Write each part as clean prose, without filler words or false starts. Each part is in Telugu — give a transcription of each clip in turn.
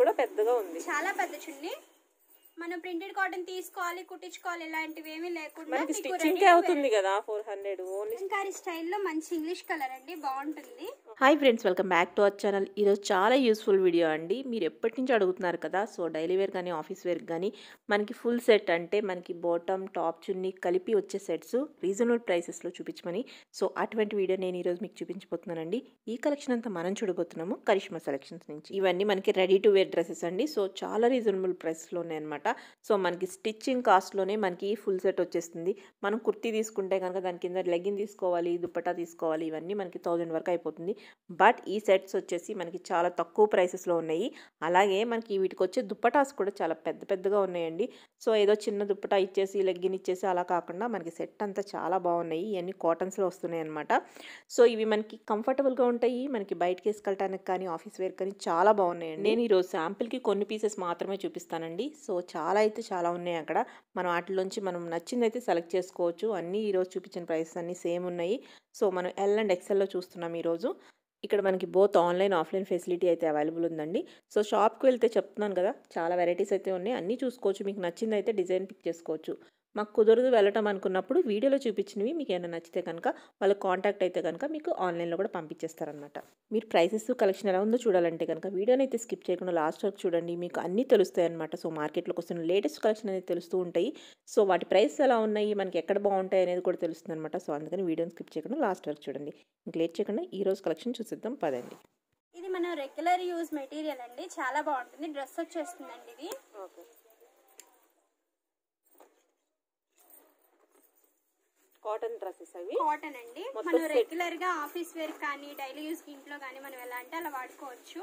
కూడా పెద్దగా ఉంది, చాలా పెద్ద చున్నీ. మనం ప్రింటెడ్ కాటన్ తీసుకోవాలి, కుట్టించుకోవాలి, ఇలాంటివి ఏమీ లేకుండా మనకి స్టిచ్చింగ్ అవుతుంది కదా 400 ఓన్లీ. కలంకారీ స్టైల్లో మంచి ఇంగ్లీష్ కలర్ అండి, బాగుంటుంది. Hi friends, welcome back to our channel. ఈరోజు చాలా యూస్ఫుల్ వీడియో అండి. మీరు ఎప్పటి నుంచి అడుగుతున్నారు కదా, సో డైలీ వేర్ కానీ ఆఫీస్ వేర్ కానీ మనకి ఫుల్ సెట్ అంటే మనకి బాటమ్ టాప్ చున్నీ కలిపి వచ్చే సెట్స్ రీజనబుల్ ప్రైసెస్లో చూపించమని. సో అటువంటి వీడియో నేను ఈరోజు మీకు చూపించబోతున్నానండి. ఈ కలెక్షన్ అంతా మనం చూడబోతున్నాము కరిష్మా సెలెక్షన్స్ నుంచి. ఇవన్నీ మనకి రెడీ టు వేర్ డ్రెస్సెస్ అండి. సో చాలా రీజనబుల్ ప్రైస్లో ఉన్నాయన్నమాట. సో మనకి స్టిచ్చింగ్ కాస్ట్లోనే మనకి ఫుల్ సెట్ వచ్చేస్తుంది. మనం కుర్తీ తీసుకుంటే కనుక దాని కింద లెగ్గిన్ తీసుకోవాలి, దుపట్టా తీసుకోవాలి, ఇవన్నీ మనకి 1000 వరకు అయిపోతుంది. బట్ ఈ సెట్స్ వచ్చేసి మనకి చాలా తక్కువ ప్రైసెస్లో ఉన్నాయి. అలాగే మనకి వీటికి వచ్చే దుప్పటాస్ కూడా చాలా పెద్ద పెద్దగా ఉన్నాయండి. సో ఏదో చిన్న దుప్పటా ఇచ్చేసి లెగ్గిన్ ఇచ్చేసి అలా కాకుండా మనకి సెట్ అంతా చాలా బాగున్నాయి. ఇవన్నీ కాటన్స్లో వస్తున్నాయి అనమాట. సో ఇవి మనకి కంఫర్టబుల్గా ఉంటాయి. మనకి బయటకి వేసుకెళ్ళటానికి కానీ ఆఫీస్ వేర్ కానీ చాలా బాగున్నాయండి. నేను ఈరోజు శాంపిల్కి కొన్ని పీసెస్ మాత్రమే చూపిస్తానండి. సో చాలా అయితే చాలా ఉన్నాయి అక్కడ. మనం వాటిలోంచి మనం నచ్చిందైతే సెలెక్ట్ చేసుకోవచ్చు. అన్నీ ఈరోజు చూపించిన ప్రైసెస్ అన్నీ సేమ్ ఉన్నాయి. సో మనం ఎల్ అండ్ ఎక్సెల్లో చూస్తున్నాం ఈరోజు. ఇక్కడ మనకి బోత్ ఆన్లైన్ ఆఫ్లైన్ ఫెసిలిటీ అయితే అవైలబుల్ ఉందండి. సో షాప్కి వెళ్తే చెప్తున్నాను కదా, చాలా వెరైటీస్ అయితే ఉన్నాయి, అన్నీ చూసుకోవచ్చు. మీకు నచ్చింది అయితే డిజైన్ పిక్ చేసుకోవచ్చు. మాకు కుదరదు వెళ్ళటం అనుకున్నప్పుడు వీడియోలో చూపించినవి మీకు ఏమైనా నచ్చితే కనుక వాళ్ళు కాంటాక్ట్ అయితే కనుక మీకు ఆన్లైన్లో కూడా పంపించేస్తారనమాట. మీరు ప్రైసెస్ కలెక్షన్ ఎలా ఉందో చూడాలంటే కనుక వీడియోని అయితే స్కిప్ చేయకుండా లాస్ట్ వరకు చూడండి. మీకు అన్నీ తెలుస్తాయి అనమాట. సో మార్కెట్లోకి వస్తున్న లేటెస్ట్ కలెక్షన్ అనేది తెలుస్తూ ఉంటాయి. సో వాటి ప్రైసెస్ ఎలా ఉన్నాయి, మనకి ఎక్కడ బాగుంటాయి అనేది కూడా తెలుస్తుంది అనమాట. సో అందుకని వీడియోని స్కిప్ చేయకుండా లాస్ట్ వరకు చూడండి. ఇంక లేట్ చేయకుండా ఈ రోజు కలెక్షన్ చూసిద్దాం పదండి. ఇది మన రెగ్యులర్ యూజ్ మెటీరియల్ అండి, చాలా బాగుంటుంది. డ్రెస్ వచ్చేస్తుందండి ఇది. కాటన్ డ్రెస్సెస్ అవి కాటన్ అండి. మనం రెగ్యులర్ గా ఆఫీస్ వేర్ కానీ డైలీ యూజ్ ఇంట్లో కానీ మనం ఎలా అంటే అలా వాడుకోవచ్చు.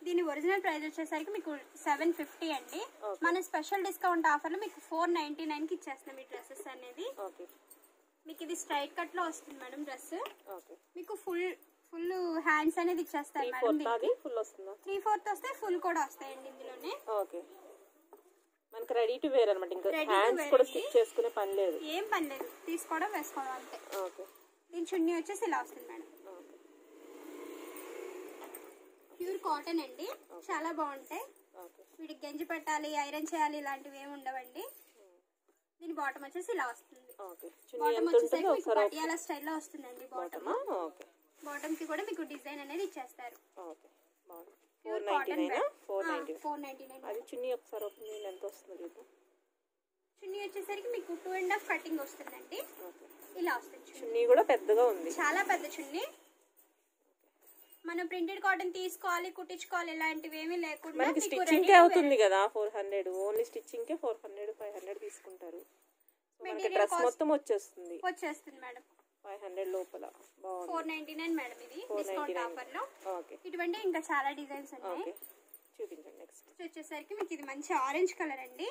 దీని ఒరిజినల్ ప్రైస్ వచ్చేసరికి మీకు 750 అండి. మన స్పెషల్ డిస్కౌంట్ ఆఫర్ లో మీకు 499 కి ఇచ్చేస్తున్నాం ఈ డ్రెస్సెస్ అనేది. మీకు ఇది స్ట్రైట్ కట్ లో వస్తుంది మేడం డ్రెస్. మీకు ఫుల్ హ్యాండ్స్ అనేది ఇచ్చేస్తారు మేడం. 3/4 వస్తే ఫుల్ కూడా వస్తాయండి ఇందులోనే. మనకి రెడీ టు వేర్ అన్నమాట. ఇంకా హ్యాండ్స్ కూడా స్టిచ్ చేసుకునే పని లేదు, ఏం పని లేదు, తీసుకోవడం వేసుకోవడం అంతే. దీని చున్నీ వచ్చేసి ఇలా వస్తుంది మేడం. ప్యూర్ కాటన్ అండి, చాలా బాగుంటాయి. వీటికి గంజి పెట్టాలి, ఐరన్ చేయాలి ఇలాంటివి ఏమి ఉండవండి. దీని బాటమ్ వచ్చేసి ఇలా వస్తుంది. బాటమ్ వచ్చేసరికి మీకు పటియాలా స్టైల్లో వస్తుందండి. బాటమ్ కి కూడా మీకు డిజైన్ అనేది ఇచ్చేస్తారు. Pure cotton 499. అది చున్నీ ఒకసారి ఓపెన్ చేయండి, ఎంత వస్తుంది చూద్దాం. చున్నీ వచ్చేసరికి మీకు 2.5 కటింగ్ వస్తుందండి. ఇలా వస్తుంది. చున్నీ కూడా పెద్దగా ఉంది, చాలా పెద్ద చున్నీ. మనం ప్రింటెడ్ కాటన్ తీసుకోవాలి, కుట్టించుకోవాలి, ఇలాంటివి ఏమీ లేకుండా మనకి స్టిచ్చింగ్ అవుతుంది కదా 400. ఓన్లీ స్టిచ్చింగ్ కే 400 500 తీసుకుంటారు. డ్రెస్ మొత్తం వచ్చేస్తుంది మేడం 500 లోపల. 499 మేడం ఇది డిస్కౌంట్ ఆఫర్ లో. ఇటువంటి ఇంకా చాలా డిజైన్స్ ఉన్నాయి. చూపించండి. నెక్స్ట్ వచ్చేసరికి మీకు ఇది మంచి ఆరెంజ్ కలర్ అండి.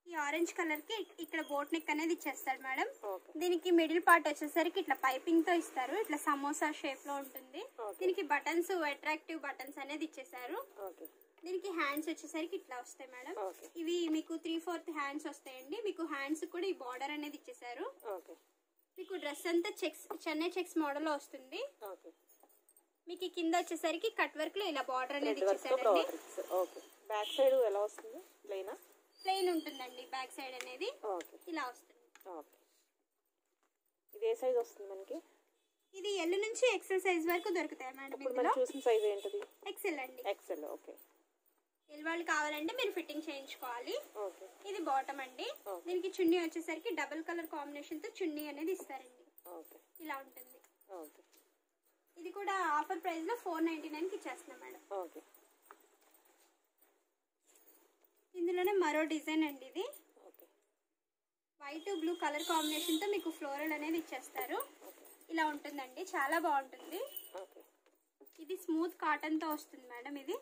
ఈ ఆరెంజ్ కలర్ కి ఇక్కడ బోట్ నెక్ అనేది ఇచ్చేస్తారు మేడం. దీనికి మిడిల్ పార్ట్ వచ్చేసరికి ఇట్లా పైపింగ్ తో ఇస్తారు. ఇట్లా సమోసా షేప్ లో ఉంటుంది. దీనికి బటన్స్, అట్రాక్టివ్ బటన్స్ అనేది ఇచ్చేసారు. దీనికి హ్యాండ్స్ వచ్చేసరికి ఇట్లా వస్తాయి మేడం. ఇవి మీకు 3/4 హ్యాండ్స్ వస్తాయండి. మీకు హ్యాండ్స్ కూడా ఈ బార్డర్ అనేది ఇచ్చేసారు. మీకు డ్రెస్ అంతా చెక్స్, చెన్నై చెక్స్ మోడల్ లో వస్తుంది. మీకు కింద వచ్చేసరికి కట్ వర్క్ లో ఇలా బార్డర్ అనేది ఇచ్చేసారండి. బ్యాక్ సైడ్ ఎలా వస్తుంది? ప్లెయిన్ ఉంటుందండి బ్యాక్ సైడ్ అనేది. ఇలా వస్తుంది. ఇది ఏ సైజ్ వస్తుంది మనకి? ఇది ఎల్ నుంచి ఎక్సెల్ సైజ్ వరకు దొరుకుతాయి మేడం. ఇందులో చూసిన సైజ్ ఏంటిది? ఎక్సెల్ అండి. ఎక్సెల్. ఓకే. ఎల్ వాళ్ళు కావాలంటే మీరు ఫిట్టింగ్ చేయించుకోవాలి. ఇది బాటమ్ అండి. దీనికి చున్నీ వచ్చేసరికి డబుల్ కలర్ కాంబినేషన్ తో చున్నీ అనేది ఇస్తారండి. ఇలా ఉంటుంది. ఇది కూడా ఆఫర్ ప్రైస్ లో 499 కి ఇచ్చేస్తున్నాం మేడం. ఇందులోనే మరో డిజైన్ అండి. ఇది వైట్ బ్లూ కలర్ కాంబినేషన్ తో మీకు ఫ్లోరల్ అనేది ఇచ్చేస్తారు. ఇలా ఉంటుందండి, చాలా బాగుంటుంది. ఇది స్మూత్ కాటన్ తో వస్తుంది మేడం. ఇది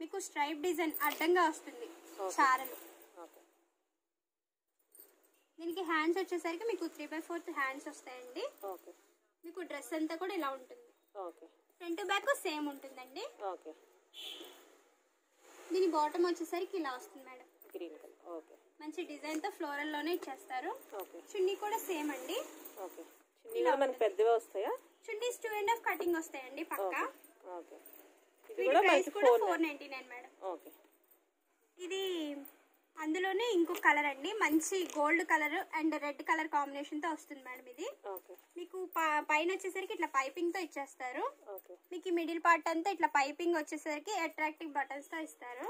మీకు స్ట్రైప్ డిజైన్ అడ్డంగా వస్తుంది, చారలు. దీనికి హ్యాండ్స్ వచ్చేసరికి మీకు 3/4 హ్యాండ్స్ వస్తాయండి. మీకు డ్రెస్ అంతా కూడా ఇలా ఉంటుంది. ఫ్రంట్ బ్యాక్ సేమ్ ఉంటుందండి. దీని బాటమ్ వచ్చేసరికి ఇలా వస్తుంది మేడం. మంచి డిజైన్ తో ఫ్లోరల్ లోనే ఇచ్చేస్తారు. చున్నీ కూడా సేమ్ అండి. చున్నీ కూడా మనకి పెద్దవే వస్తాయా? చున్నీస్ 2.5 కటింగ్ వస్తాయండి పక్కా. ఓకే. ఇది కూడా ప్రైస్ కూడా 499 మేడం. ఓకే. ఇది అందులోనే ఇంకో కలర్ అండి, మంచి gold colour and red colour combination తో వస్తుంది మేడం. ఇది మీకు పైన వచ్చేసరికి ఇట్లా పైపింగ్ తో ఇచ్చేస్తారు. మీకు మిడిల్ పార్ట్ అంతా ఇట్లా పైపింగ్ వచ్చేసరికి అట్రాక్టివ్ బటన్స్ తో ఇస్తారు.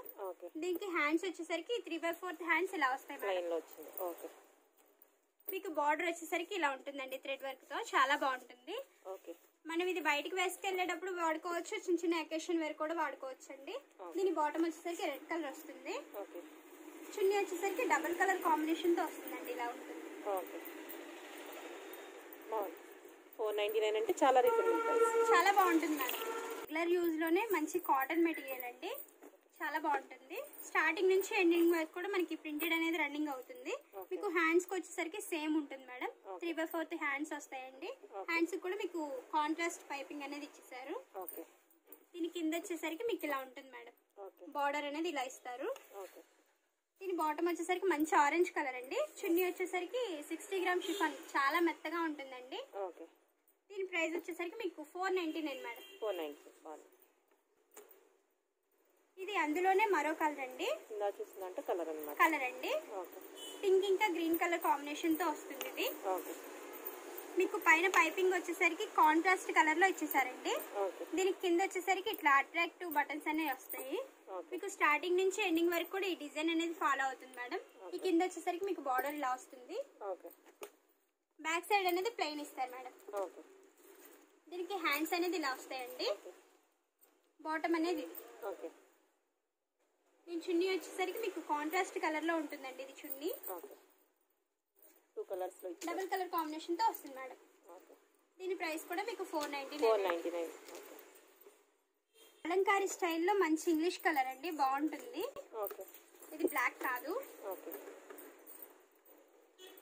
దీనికి హ్యాండ్స్ వచ్చేసరికి 3/4 హ్యాండ్స్ ఇలా వస్తాయి మేడం. మీకు బార్డర్ వచ్చేసరికి ఇలా ఉంటుందండి థ్రెడ్ వర్క్ తో, చాలా బాగుంటుంది. మనం ఇది బయటికి వేసుకెళ్ళేటప్పుడు వాడుకోవచ్చు, చిన్న చిన్న అకేషన్ వేర్ కూడా వాడుకోవచ్చు అండి. దీని బాటమ్ వచ్చేసరికి రెడ్ కలర్ వస్తుంది. చున్నీ వచ్చేసరికి డబుల్ కలర్ కాంబినేషన్ తో వస్తుందండి, ఇలా ఉంటుంది. 499 అంటే చాలా రీజనబుల్ ప్రైస్. చాలా బాగుంటుంది మేడం. రెగ్యులర్ యూజ్ లోనే మంచి కాటన్ మెటీరియల్ అండి, చాలా బాగుంటుంది. స్టార్టింగ్ నుంచి ఎండింగ్ వరకు కూడా మనకి ప్రింటెడ్ అనేది రన్నింగ్ అవుతుంది. మీకు హ్యాండ్స్ కి వచ్చేసరికి సేమ్ ఉంటుంది మేడం. 3/4 హ్యాండ్స్ వస్తాయండి. హ్యాండ్స్ కూడా మీకు కాంట్రాస్ట్ పైపింగ్ అనేది ఇచ్చేసారు. దీని కింద వచ్చేసరికి మీకు ఇలా ఉంటుంది మేడం, బార్డర్ అనేది ఇలా ఇస్తారు. దీని బాటమ్ వచ్చేసరికి మంచి ఆరెంజ్ కలర్ అండి. చున్నీ వచ్చేసరికి 60 గ్రామ్ షిఫాన్, చాలా మెత్తగా ఉంటుందండి. దీని ప్రైస్ వచ్చేసరికి మీకు 499 మేడం. 499. ఇది అందులోనే మరో కలర్ అండి, కలర్ అండి. పింక్ ఇంకా గ్రీన్ కలర్ కాంబినేషన్ తో వస్తుంది. ఇది మీకు పైన పైపింగ్ వచ్చేసరికి కాంట్రాస్ట్ కలర్ లో ఇచ్చేసారండి. దీనికి కింద వచ్చేసరికి ఇట్లా అట్రాక్టివ్ బటన్స్ అనేవి వస్తాయి. మీకు స్టార్టింగ్ నుంచి ఎండింగ్ వరకు కూడా ఈ డిజైన్ అనేది ఫాలో అవుతుంది మేడం. ఈ కింద వచ్చేసరికి మీకు బార్డర్ ఇలా వస్తుంది. బ్యాక్ సైడ్ అనేది ప్లెయిన్ ఇస్తారు మేడం. దీనికి హ్యాండ్స్ అనేది ఇలా వస్తాయండి. బాటమ్ అనేది దీని చున్నీ వచ్చేసరికి మీకు కాంట్రాస్ట్ కలర్ లో ఉంటుందండి. ఇది చున్నీ డబుల్ కలర్ కాంబినేషన్ తో వస్తుంది మేడం. దీని ప్రైస్ కూడా మీకు 499. అలంకారీ స్టైల్లో మంచి ఇంగ్లీష్ కలర్ అండి, బాగుంటుంది. ఇది బ్లాక్ కాదు.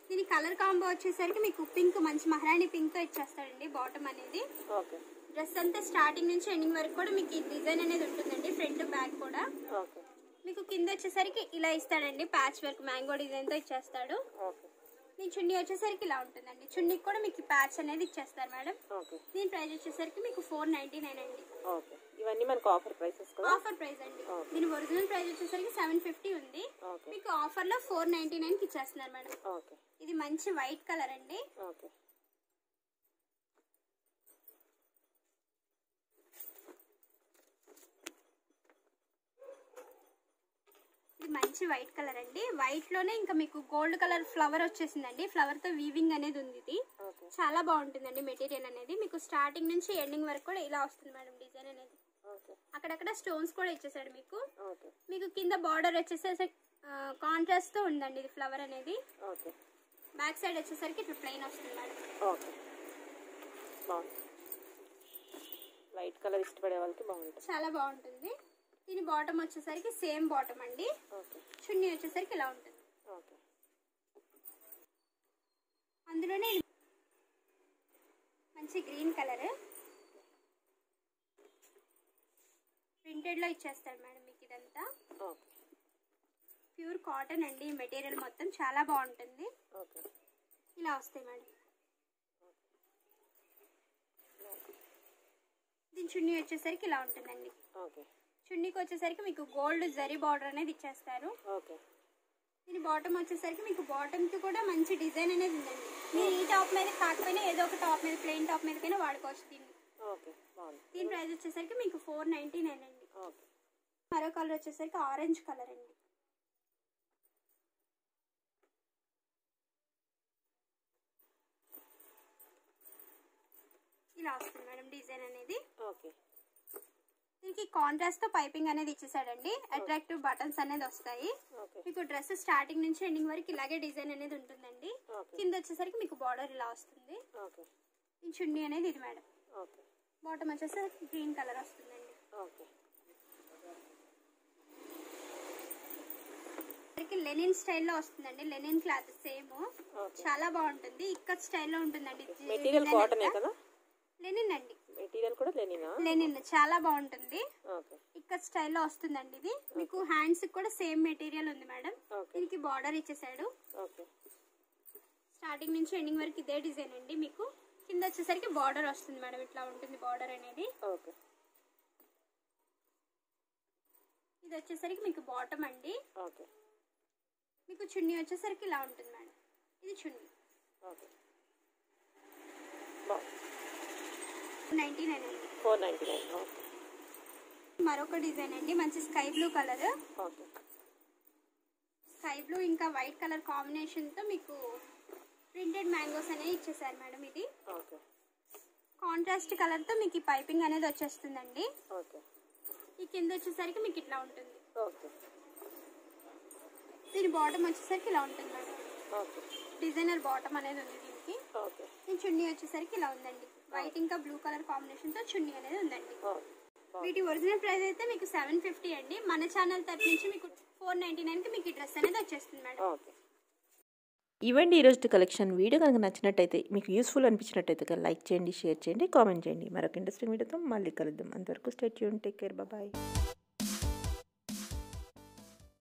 దీని కలర్ కాంబో వచ్చేసరికి మీకు పింక్, మంచి మహారాణి పింక్ తో ఇచ్చేస్తాడండి బాటమ్ అనేది. డ్రెస్ అంతా స్టార్టింగ్ నుంచి ఎండింగ్ వరకు కూడా మీకు ఈ డిజైన్ అనేది ఉంటుందండి, ఫ్రంట్ బ్యాక్ కూడా. మీకు కింద వచ్చేసరికి ఇలా ఇస్తాడండి, ప్యాచ్ వర్క్ మ్యాంగో డిజైన్ తో ఇచ్చేస్తాడు. దీని చున్నీ వచ్చేసరికి ఇలా ఉంటుందండి. చున్నీకి కూడా మీకు ప్యాచ్ అనేది ఇచ్చేస్తారు మేడం. దీని ప్రైస్ వచ్చేసరికి మీకు 499 అండి. ఇవన్నీ మనకు ఆఫర్ ప్రైసెస్ కదా? ఆఫర్ ప్రైస్ అండి. దీని ఒరిజినల్ ప్రైస్ వచ్చేసరికి 750 ఉంది. మీకు ఆఫర్ లో 499 కి ఇచ్చేస్తున్నారు మేడం. ఇది మంచి వైట్ కలర్ అండి. ఇది మంచి వైట్ కలర్ అండి. వైట్ లోనే ఇంకా మీకు గోల్డ్ కలర్ ఫ్లవర్ వచ్చేసిందండి. ఫ్లవర్ తో వీవింగ్ అనేది ఉంది. ఇది చాలా బాగుంటుందండి మెటీరియల్ అనేది. మీకు స్టార్టింగ్ నుంచి ఎండింగ్ వరకు కూడా ఇలా వస్తుంది మేడం డిజైన్ అనేది. అక్కడక్కడ స్టోన్స్ కూడా ఇచ్చేసాడు మీకు. మీకు కింద బార్డర్ వచ్చేసరికి కాంట్రాస్ట్ తో ఉందండి ఇది ఫ్లవర్ అనేది. బ్యాక్ సైడ్ వచ్చేసరికి ఇట్లా ప్లెయిన్ వస్తుంది మేడం. వైట్ కలర్ ఇష్టపడే వాళ్ళకి బాగుంటుంది, చాలా బాగుంటుంది. దీని బాటమ్ వచ్చేసరికి సేమ్ బాటమ్ అండి. చున్నీ వచ్చేసరికి ఇలా ఉంటుంది. అందులోనే మంచి గ్రీన్ కలర్ ప్రింటెడ్ లో ఇచ్చేస్తాడు మేడం మీకు. ఇదంతా ప్యూర్ కాటన్ అండి. మెటీరియల్ మొత్తం చాలా బాగుంటుంది. ఇలా వస్తాయి మేడం. దీని చున్నీ వచ్చేసరికి ఇలా ఉంటుందండి. చున్నీకి వచ్చేసరికి మీకు గోల్డ్ జరీ బార్డర్ అనేది ఇచ్చేస్తారు. దీని బాటమ్ వచ్చేసరికి మీకు బాటమ్ కి కూడా మంచి డిజైన్ అనేది ఉందండి. మీరు ఈ టాప్ మీద కాకపోయినా ఏదో ఒక టాప్ మీద, ప్లెయిన్ టాప్ మీదకైనా వాడుకోవచ్చు దీన్ని. దీని ప్రైస్ వచ్చేసరికి మీకు 499 అండి. మరో కలర్ వచ్చేసరికి ఆరెంజ్ కలర్ అండి. ఇలా వస్తుంది మేడం డిజైన్ అనేది. దీనికి కాంట్రాస్ట్ తో పైపింగ్ అనేది ఇచ్చేసాడండి. అట్రాక్టివ్ బటన్స్ అనేది వస్తాయి. మీకు డ్రెస్ స్టార్టింగ్ నుంచి ఎండింగ్ వరకు ఇలాగే డిజైన్ అనేది ఉంటుందండి. కింద వచ్చేసరికి మీకు బార్డర్ ఇలా వస్తుంది. ఈ చున్నీ అనేది ఇది మేడం. బాటమ్ వచ్చేసరికి గ్రీన్ కలర్ వస్తుందండి. లెనిన్ స్టైల్లో వస్తుందండి. లెనిన్ క్లాత్ సేమ్, చాలా బాగుంటుంది. ఇక్కత్ స్టైల్లో ఉంటుందండి. మెటీరియల్ కాటన్ కదా? లెనిన్ అండి. మెటీరియల్ కూడా లెనిన్ చాలా బాగుంటుంది. ఇక్కత్ స్టైల్లో వస్తుందండి. ఇది మీకు హ్యాండ్స్ కూడా సేమ్ మెటీరియల్ ఉంది మేడం. దీనికి బార్డర్ ఇచ్చేసాడు. స్టార్టింగ్ నుంచి ఎండింగ్ వరకు ఇదే డిజైన్ అండి. మీకు కింద వచ్చేసరికి బార్డర్ వస్తుంది మేడం, ఇట్లా ఉంటుంది బార్డర్ అనేది. ఓకే. ఇది వచ్చేసరికి మీకు బాటమ్ అండి. ఓకే. మీకు చున్నీ వచ్చేసరికి ఇలా ఉంటుంది మేడం, ఇది చున్నీ. ఓకే. 499 అండి. 499. ఓకే. మరొక డిజైన్ అండి, మంచి sky blue colour. Okay. Sky blue ఇంకా వైట్ కలర్ కాంబినేషన్తో మీకు ప్రింటెడ్ మ్యాంగోస్ అనేవి ఇచ్చేసారు మేడం. ఇది ఓకే. కాంట్రాస్ట్ కలర్తో మీకు ఈ పైపింగ్ అనేది వచ్చేస్తుందండి. ఓకే. ఈ కింద వచ్చేసరికి మీకు ఇట్లా ఉంటుంది. ఓకే. దీని బాటమ్ వచ్చేసరికి ఇలా ఉంటుంది మేడం. ఓకే. డిజైనర్ బాటమ్ అనేది ఉంది దీనికి. ఓకే. దీని చున్నీ వచ్చేసరికి ఇలా ఉందండి, వైట్ ఇంకా బ్లూ కలర్ కాంబినేషన్తో చున్నీ అనేది ఉందండి. వీటి ఒరిజినల్ ప్రైస్ అయితే మీకు 750 అండి. మన ఛానల్ తరఫు నుంచి మీకు 499కి మీకు ఈ డ్రెస్ అనేది వచ్చేస్తుంది మేడం. ఓకే. ఇవ్వండి ఈరోజు కలెక్షన్. వీడియో కనుక నచ్చినట్టయితే, మీకు యూస్ఫుల్ అనిపించినట్టయితే లైక్ చేయండి, షేర్ చేయండి, కామెంట్ చేయండి. మరొక ఇంట్రెస్టింగ్ వీడియోతో మళ్ళీ కలుద్దాం. అంతవరకు stay tune, take care, bye.